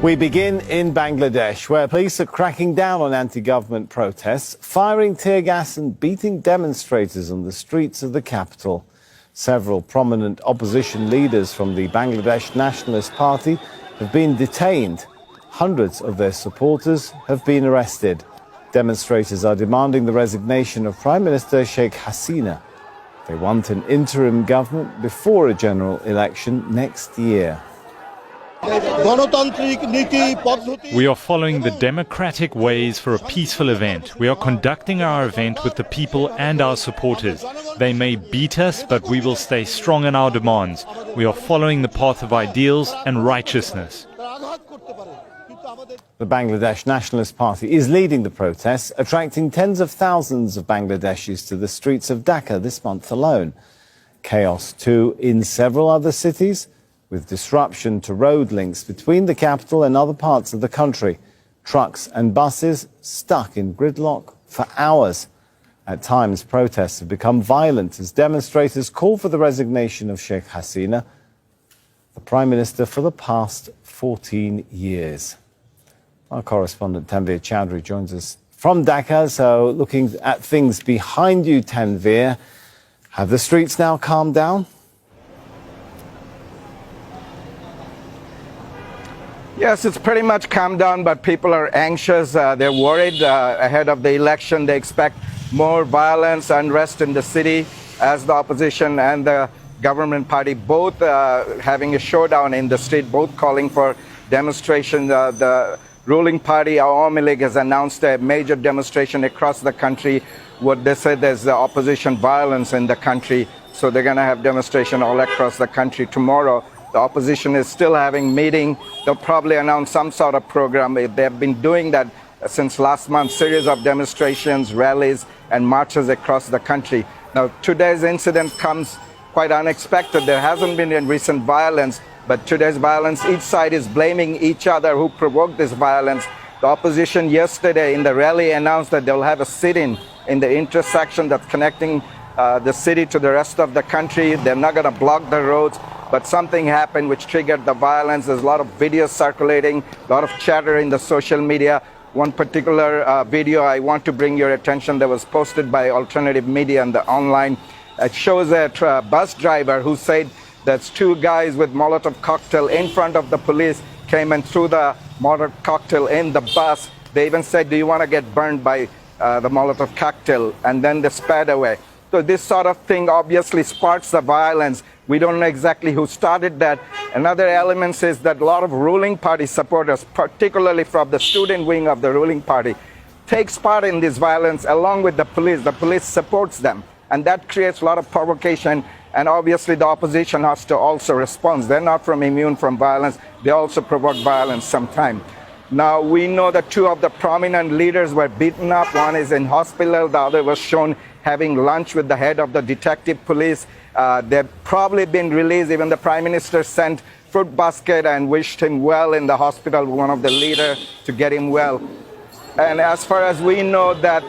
We begin in Bangladesh, where police are cracking down on anti-government protests, firing tear gas and beating demonstrators on the streets of the capital. Several prominent opposition leaders from the Bangladesh Nationalist Party have been detained. Hundreds of their supporters have been arrested. Demonstrators are demanding the resignation of Prime Minister Sheikh Hasina. They want an interim government before a general election next year. We are following the democratic ways for a peaceful event. We are conducting our event with the people and our supporters. They may beat us, but we will stay strong in our demands. We are following the path of ideals and righteousness. The Bangladesh Nationalist Party is leading the protests, attracting tens of thousands of Bangladeshis to the streets of Dhaka this month alone. Chaos, too, in several other cities, with disruption to road links between the capital and other parts of the country. Trucks and buses stuck in gridlock for hours. At times, protests have become violent as demonstrators call for the resignation of Sheikh Hasina, the Prime Minister for the past 14 years. Our correspondent Tanveer Chowdhury joins us from Dhaka. So looking at things behind you, Tanveer, have the streets now calmed down? Yes, it's pretty much calmed down, but people are anxious. They're worried ahead of the election. They expect more violence, unrest in the city as the opposition and the government party both having a showdown in the street, both calling for demonstration. The ruling party, Awami League, has announced a major demonstration across the country. What they said is the opposition violence in the country. So they're going to have demonstration all across the country tomorrow. The opposition is still having meeting. They'll probably announce some sort of program. They have been doing that since last month, series of demonstrations, rallies, and marches across the country. Now, today's incident comes quite unexpected. There hasn't been any recent violence, but today's violence, each side is blaming each other who provoked this violence. The opposition yesterday in the rally announced that they'll have a sit-in in the intersection that's connecting the city to the rest of the country. They're not going to block the roads. But something happened which triggered the violence. There's a lot of videos circulating, a lot of chatter in the social media. One particular video I want to bring your attention that was posted by alternative media and the online. It shows a bus driver who said that two guys with Molotov cocktail in front of the police came and threw the Molotov cocktail in the bus. They even said, "Do you want to get burned by the Molotov cocktail?" And then they sped away. So this sort of thing obviously sparks the violence. We don't know exactly who started that. Another element is that a lot of ruling party supporters, particularly from the student wing of the ruling party, takes part in this violence along with the police. The police supports them, and that creates a lot of provocation. And obviously the opposition has to also respond. They're not immune from violence. They also provoke violence sometimes. Now, we know that two of the prominent leaders were beaten up. One is in hospital. The other was shown having lunch with the head of the detective police. They've probably been released. Even the Prime Minister sent fruit basket and wished him well in the hospital, one of the leaders, to get him well. And as far as we know, that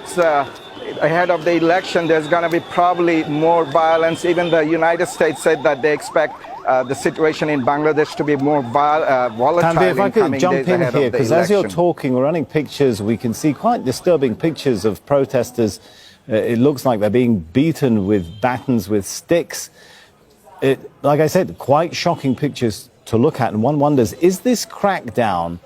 ahead of the election, there's going to be probably more violence. Even the United States said that they expect the situation in Bangladesh to be more volatile. Tanveer, if I could jump in here, because as you're election. talking, we're running pictures. We can see quite disturbing pictures of protesters. It looks like they're being beaten with batons, with sticks. Like I said, quite shocking pictures to look at. And one wonders, is this crackdown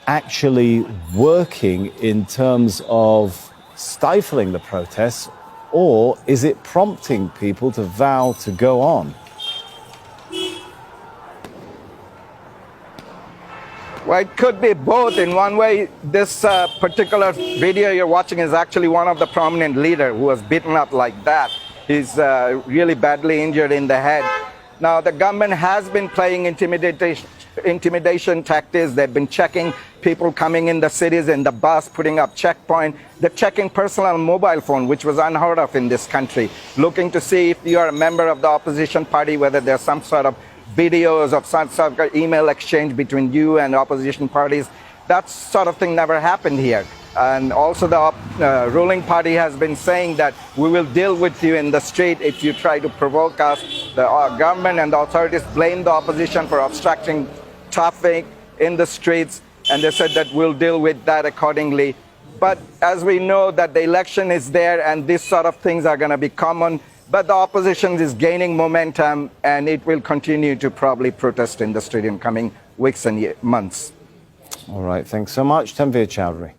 actually working in terms of stifling the protests, or is it prompting people to vow to go on? Well, it could be both. In one way, this particular video you're watching is actually one of the prominent leaders who was beaten up like that. He's really badly injured in the head. Now, the government has been playing intimidation tactics. They've been checking people coming in the cities in the bus, putting up checkpoint. They're checking personal mobile phone, which was unheard of in this country, looking to see if you are a member of the opposition party, whether there's some sort of videos of some sort of email exchange between you and opposition parties. That sort of thing never happened here. And also the ruling party has been saying that we will deal with you in the street if you try to provoke us. The government and the authorities blame the opposition for obstructing traffic in the streets. and they said that we'll deal with that accordingly. But as we know that the election is there and these sort of things are going to be common, but the opposition is gaining momentum and it will continue to probably protest in the street in coming weeks and months. All right, thanks so much, Tanveer Chowdhury.